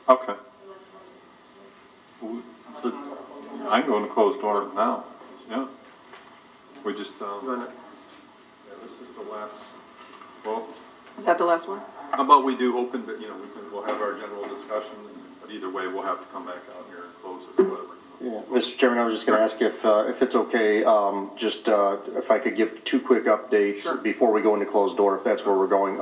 Okay. I'm going to close door now, yeah. We just, yeah, this is the last, well, Is that the last one? how about we do open, but, we'll have our general discussion, but either way, we'll have to come back out here and close it or whatever. Yeah, Mr. Chairman, I was just going to ask if it's okay, if I could give 2 quick updates before we go into closed door, if that's where we're going.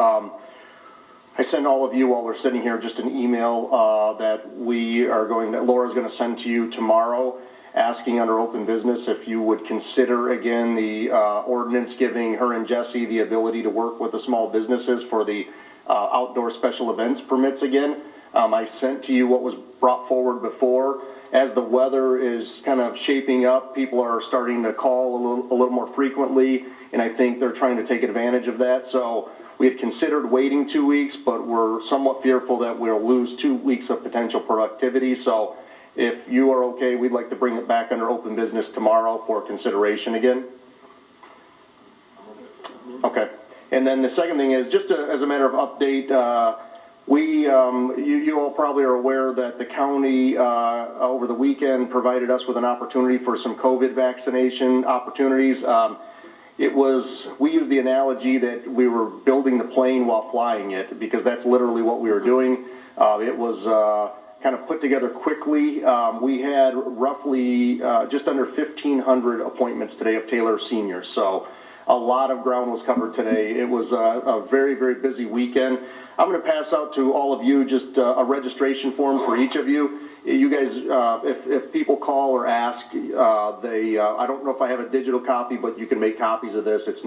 I send all of you while we're sitting here just an email that Laura's going to send to you tomorrow, asking under open business if you would consider again the ordinance giving her and Jesse the ability to work with the small businesses for the outdoor special events permits again. I sent to you what was brought forward before. As the weather is kind of shaping up, people are starting to call a little more frequently, and I think they're trying to take advantage of that. So we had considered waiting 2 weeks, but we're somewhat fearful that we'll lose 2 weeks of potential productivity. So if you are okay, we'd like to bring it back under open business tomorrow for consideration again. Okay. And then the second thing is, just as a matter of update, you all probably are aware that the county over the weekend provided us with an opportunity for some COVID vaccination opportunities. We used the analogy that we were building the plane while flying it, because that's literally what we were doing. It was kind of put together quickly. We had roughly just under 1,500 appointments today of Taylor seniors. So a lot of ground was covered today. It was a very, very busy weekend. I'm going to pass out to all of you just a registration form for each of you. You guys, if people call or ask, I don't know if I have a digital copy, but you can make copies of this. It's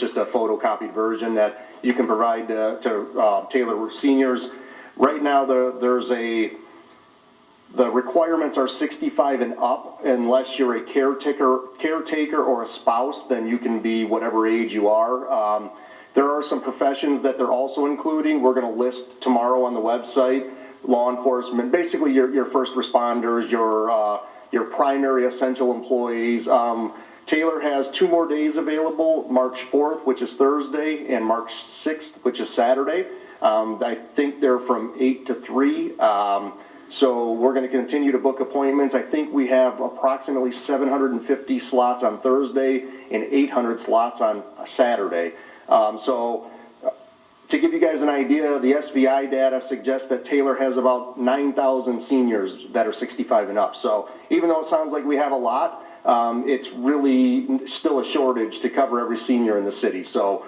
just a photocopied version that you can provide to Taylor seniors. Right now, the requirements are 65 and up. Unless you're a caretaker or a spouse, then you can be whatever age you are. There are some professions that they're also including. We're going to list tomorrow on the website. Law enforcement, basically your first responders, your primary essential employees. Taylor has 2 more days available, March 4th, which is Thursday, and March 6th, which is Saturday. I think they're from 8 to 3. So we're going to continue to book appointments. I think we have approximately 750 slots on Thursday and 800 slots on Saturday. So to give you guys an idea, the SVI data suggests that Taylor has about 9,000 seniors that are 65 and up. So even though it sounds like we have a lot, it's really still a shortage to cover every senior in the city. So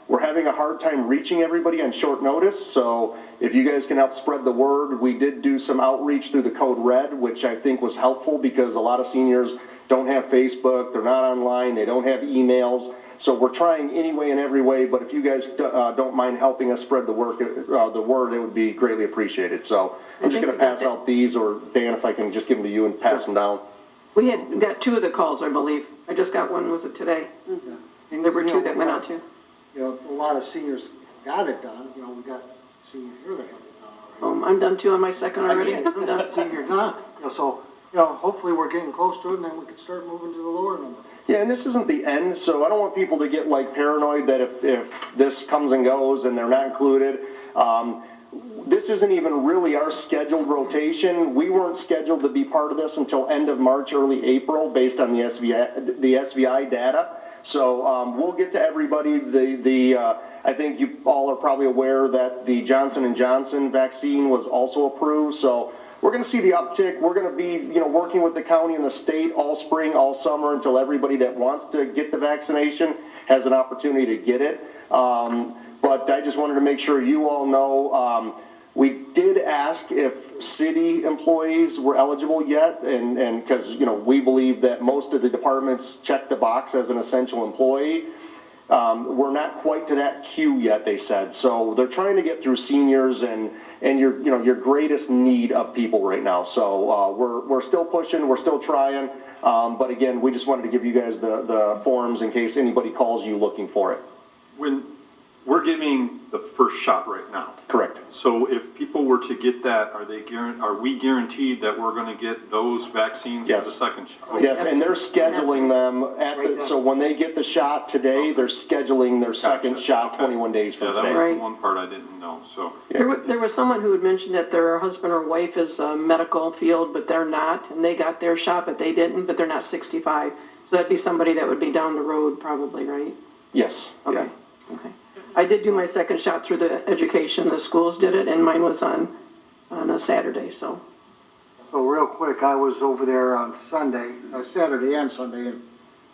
we're having a hard time reaching everybody on short notice. So if you guys can help spread the word, we did do some outreach through the Code Red, which I think was helpful because a lot of seniors don't have Facebook, they're not online, they don't have emails. So we're trying any way and every way, but if you guys don't mind helping us spread the word, it would be greatly appreciated. So I'm just going to pass out these, or Dan, if I can just give them to you and pass them down. We had got 2 of the calls, I believe. I just got one, was it today? Yeah. And there were 2 that went out too. A lot of seniors got it done. We got seniors here that have it done already. I'm done 2 on my second already. I'm done. Senior done. So, hopefully we're getting close to it, and then we can start moving to the lower number. Yeah, and this isn't the end, so I don't want people to get paranoid that if this comes and goes and they're not included. This isn't even really our scheduled rotation. We weren't scheduled to be part of this until end of March, early April, based on the SVI data. So we'll get to everybody. I think you all are probably aware that the Johnson & Johnson vaccine was also approved. So we're going to see the uptick. We're going to be, working with the county and the state all spring, all summer, until everybody that wants to get the vaccination has an opportunity to get it. But I just wanted to make sure you all know, we did ask if city employees were eligible yet, and because, we believe that most of the departments check the box as an essential employee. We're not quite to that queue yet, they said. So they're trying to get through seniors and your greatest need of people right now. So we're still pushing, we're still trying. But again, we just wanted to give you guys the forms in case anybody calls you looking for it. we're giving the first shot right now. Correct. So if people were to get that, are we guaranteed that we're gonna get those vaccines Yes. for the second shot? Yes, and they're scheduling them at the, so when they get the shot today, they're scheduling their second Gotcha. shot Okay. 21 days Yeah, from that today. was Right. the one part I didn't know, so. There was someone who had mentioned that their husband or wife is a medical field, but they're not, and they got their shot, but they didn't, but they're not 65. So that'd be somebody that would be down the road probably, right? Yes. Yeah. Okay, okay. I did do my second shot through the education, the schools did it, and mine was on a Saturday, so. So real quick, I was over there on Sunday, Saturday and Sunday, and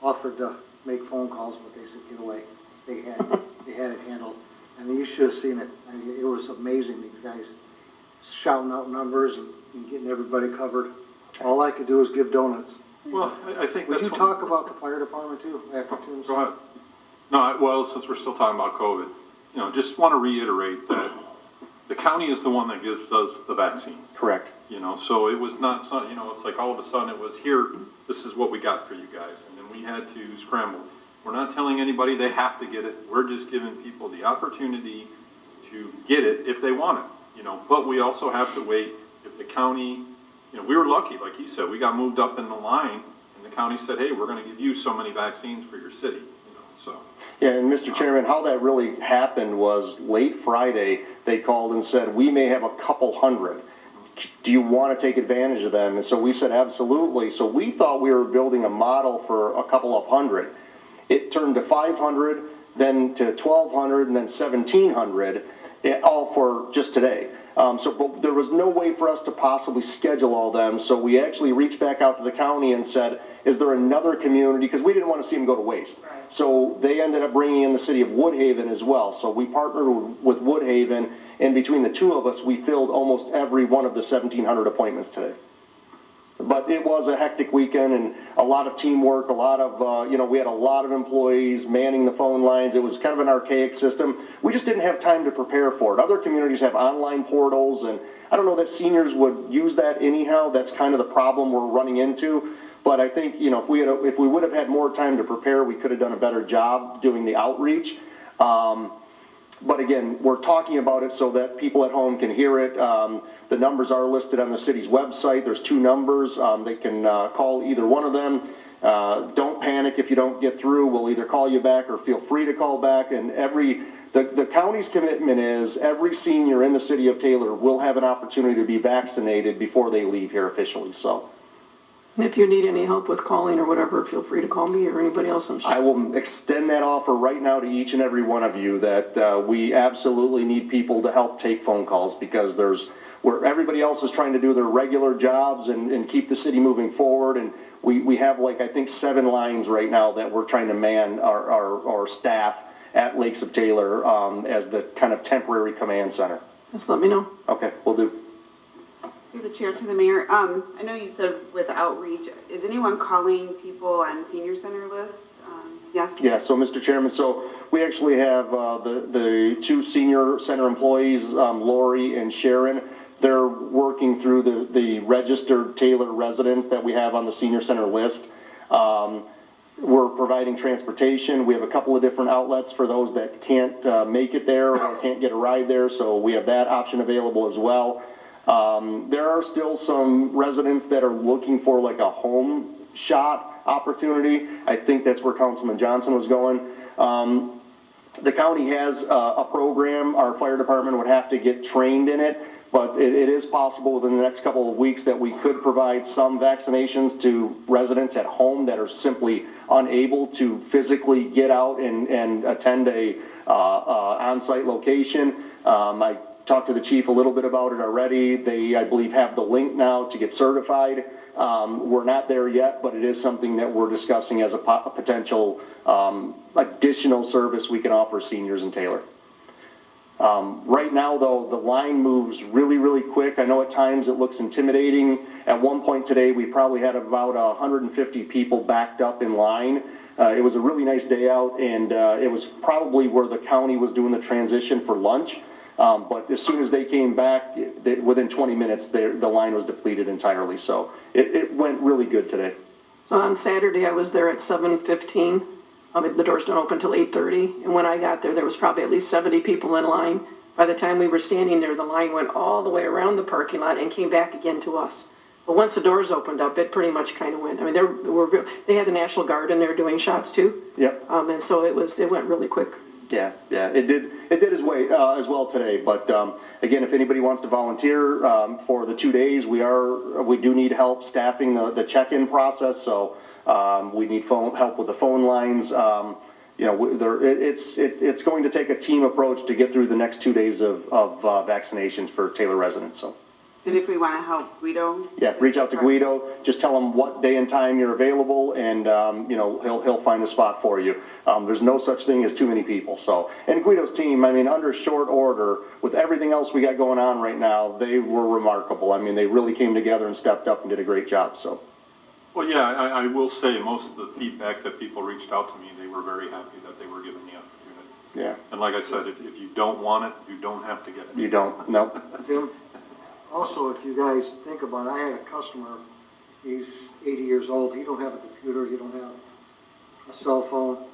offered to make phone calls, but they said, get away. They had it handled, and you should have seen it. I mean, it was amazing, these guys shouting out numbers and getting everybody covered. All I could do is give donuts. Well, I think Would that's. you what- talk about the fire department too, after Tim's? Go ahead. No, well, since we're still talking about COVID, just want to reiterate that the county is the one that gives us the vaccine, Correct. so it was not, it's like all of a sudden it was here, this is what we got for you guys, and then we had to scramble. We're not telling anybody they have to get it, we're just giving people the opportunity to get it if they want it, but we also have to wait if the county, we were lucky, like you said, we got moved up in the line, and the county said, hey, we're going to give you so many vaccines for your city, so. Yeah, and Mr. Chairman, how that really happened was late Friday, they called and said, we may have a couple hundred. Do you want to take advantage of them? And so we said, absolutely. So we thought we were building a model for a couple of hundred. It turned to 500, then to 1,200, and then 1,700, all for just today. But there was no way for us to possibly schedule all them, so we actually reached back out to the county and said, is there another community, because we didn't want to see them go to waste. Right. So they ended up bringing in the city of Woodhaven as well, so we partnered with Woodhaven, and between the two of us, we filled almost every one of the 1,700 appointments today. But it was a hectic weekend and a lot of teamwork, a lot of, we had a lot of employees manning the phone lines. It was kind of an archaic system. We just didn't have time to prepare for it. Other communities have online portals, and I don't know that seniors would use that anyhow. That's kind of the problem we're running into. But I think, if we would have had more time to prepare, we could have done a better job doing the outreach. But again, we're talking about it so that people at home can hear it. The numbers are listed on the city's website. There's two numbers. They can call either one of them. Don't panic if you don't get through. We'll either call you back or feel free to call back. And the county's commitment is every senior in the city of Taylor will have an opportunity to be vaccinated before they leave here officially. So. And if you need any help with calling or whatever, feel free to call me or anybody else, I'm sure. I will extend that offer right now to each and every one of you that we absolutely need people to help take phone calls, because where everybody else is trying to do their regular jobs and keep the city moving forward, and we have I think 7 lines right now that we're trying to man our staff at Lakes of Taylor as the kind of temporary command center. Just let me know. Okay, we'll do. Through the chair to the mayor, I know you said with outreach, is anyone calling people on senior center lists? Yes? Yeah, so Mr. Chairman, so we actually have the 2 senior center employees, Lori and Sharon. They're working through the registered Taylor residents that we have on the senior center list. We're providing transportation. We have a couple of different outlets for those that can't make it there or can't get a ride there, so we have that option available as well. There are still some residents that are looking for a home shot opportunity. I think that's where Councilman Johnson was going. The county has a program. Our fire department would have to get trained in it, but it is possible within the next couple of weeks that we could provide some vaccinations to residents at home that are simply unable to physically get out and attend a on-site location. I talked to the chief a little bit about it already. They, I believe, have the link now to get certified. We're not there yet, but it is something that we're discussing as a potential additional service we can offer seniors in Taylor. Right now, though, the line moves really, really quick. I know at times it looks intimidating. At one point today, we probably had about 150 people backed up in line. It was a really nice day out, and it was probably where the county was doing the transition for lunch. But as soon as they came back, within 20 minutes, the line was depleted entirely. So it went really good today. So on Saturday, I was there at 7:15, The doors don't open till 8:30, and when I got there, there was probably at least 70 people in line. By the time we were standing there, the line went all the way around the parking lot and came back again to us. But once the doors opened up, it pretty much kind of went, I mean, they had the National Guard in there doing shots too. Yep. And so it went really quick. Yeah, it did as well today, but, again, if anybody wants to volunteer, for the 2 days, we do need help staffing the check-in process, so, we need help with the phone lines, it's going to take a team approach to get through the next 2 days of vaccinations for Taylor residents, so. And if we want to help Guido? Yeah, reach out to Guido, just tell him what day and time you're available, and, he'll find a spot for you. There's no such thing as too many people, so. And Guido's team, I mean, under short order, with everything else we got going on right now, they were remarkable. I mean, they really came together and stepped up and did a great job, so. Well, yeah, I will say, most of the feedback that people reached out to me, they were very happy that they were given the opportunity. Yeah. And like I said, if you don't want it, you don't have to get it. You don't, no. Jim, also, if you guys think about it, I had a customer, he's 80 years old, he don't have a computer, he don't have a cell phone,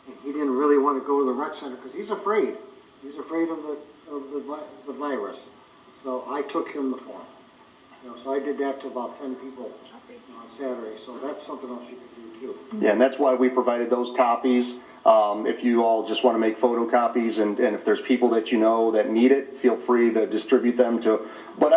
and he didn't really want to go to the rec center because he's afraid. He's afraid of the virus. So I took him the form. So I did that to about 10 people on Saturday, so that's something else you can do too. Yeah, and that's why we provided those copies. If you all just want to make photocopies, and if there's people that you know that need it, feel free to distribute them to. But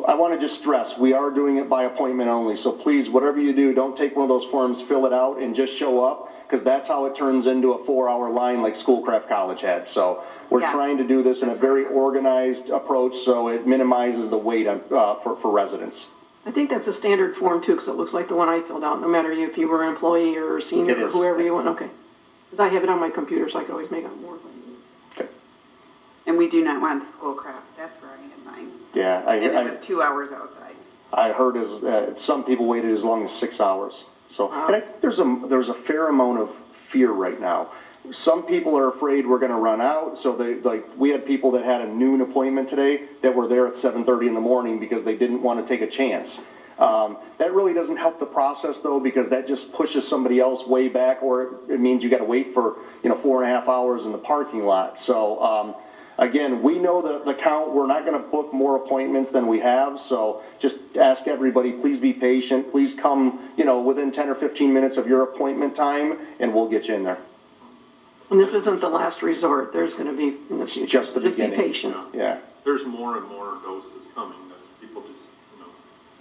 I want to just stress, we are doing it by appointment only. So please, whatever you do, don't take one of those forms, fill it out, and just show up, because that's how it turns into a 4-hour line like Schoolcraft College had. So we're trying to do this in a very organized approach, so it minimizes the wait for residents. I think that's a standard form too, because it looks like the one I filled out, no matter if you were an employee or a senior It or is. whoever you want, okay. Because I have it on my computer, so I can always make out more. Okay. And we do not want the Schoolcraft, that's where I had mine. Yeah, And it was 2 hours outside. I heard some people waited as long as 6 hours. So, and I think there's a fair amount of fear right now. Some people are afraid we're going to run out. So we had people that had a noon appointment today that were there at 7:30 in the morning because they didn't want to take a chance. That really doesn't help the process though, because that just pushes somebody else way back, or it means you got to wait for 4.5 hours in the parking lot. So again, we know the count. We're not going to book more appointments than we have. So just ask everybody, please be patient. Please come, within 10 or 15 minutes of your appointment time, and we'll get you in there. And this isn't the last resort, there's going to be in the future. Just the beginning. Just be patient. Yeah. There's more and more doses coming that people just,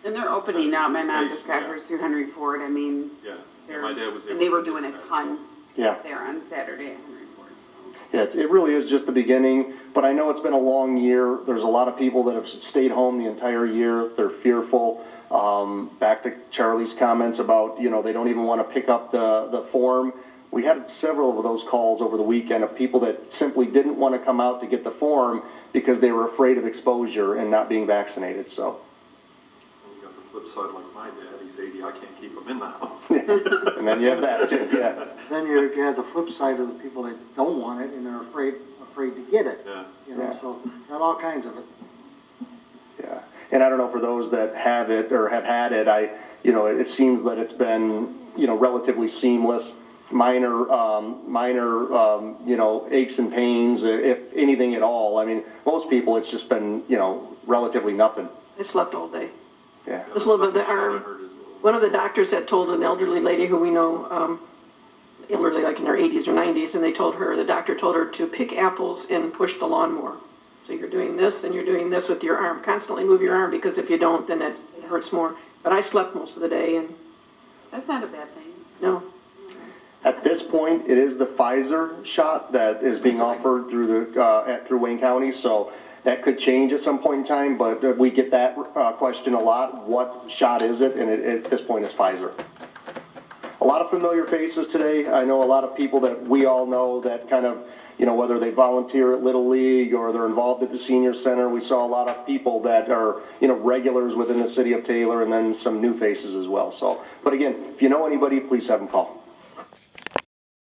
And they're opening now, my mom just got hers through Henry Ford, I mean. yeah. My dad was able And they were to doing get a that. ton Yeah. there on Saturday at Henry Ford. So. Yeah, it really is just the beginning, but I know it's been a long year. There's a lot of people that have stayed home the entire year. They're fearful. Back to Charlie's comments about, they don't even want to pick up the form. We had several of those calls over the weekend of people that simply didn't want to come out to get the form because they were afraid of exposure and not being vaccinated, so. And you got the flip side, like my dad, he's 80, I can't keep him in the house. And then you have that too, yeah. Then you have the flip side of the people that don't want it and are afraid to get it. Yeah. Yeah. So got all kinds of it. Yeah, and I don't know, for those that have it or have had it, it seems that it's been, relatively seamless. Minor, aches and pains, if anything at all. I mean, most people, it's just been, relatively nothing. I slept all day. Yeah. Just a little bit of the Second shot I arm. heard is- One of the doctors had told an elderly lady who we know, elderly like in her 80s or 90s, and the doctor told her to pick apples and push the lawnmower. So you're doing this and you're doing this with your arm. Constantly move your arm, because if you don't, then it hurts more. But I slept most of the day, and That's not a bad thing. no. At this point, it is the Pfizer shot that is being offered through through Wayne County, so that could change at some point in time, but we get that question a lot. What shot is it? And at this point, it's Pfizer. A lot of familiar faces today. I know a lot of people that we all know that kind of, whether they volunteer at Little League or they're involved at the senior center. We saw a lot of people that are, regulars within the city of Taylor, and then some new faces as well. So, but again, if you know anybody, please have them call.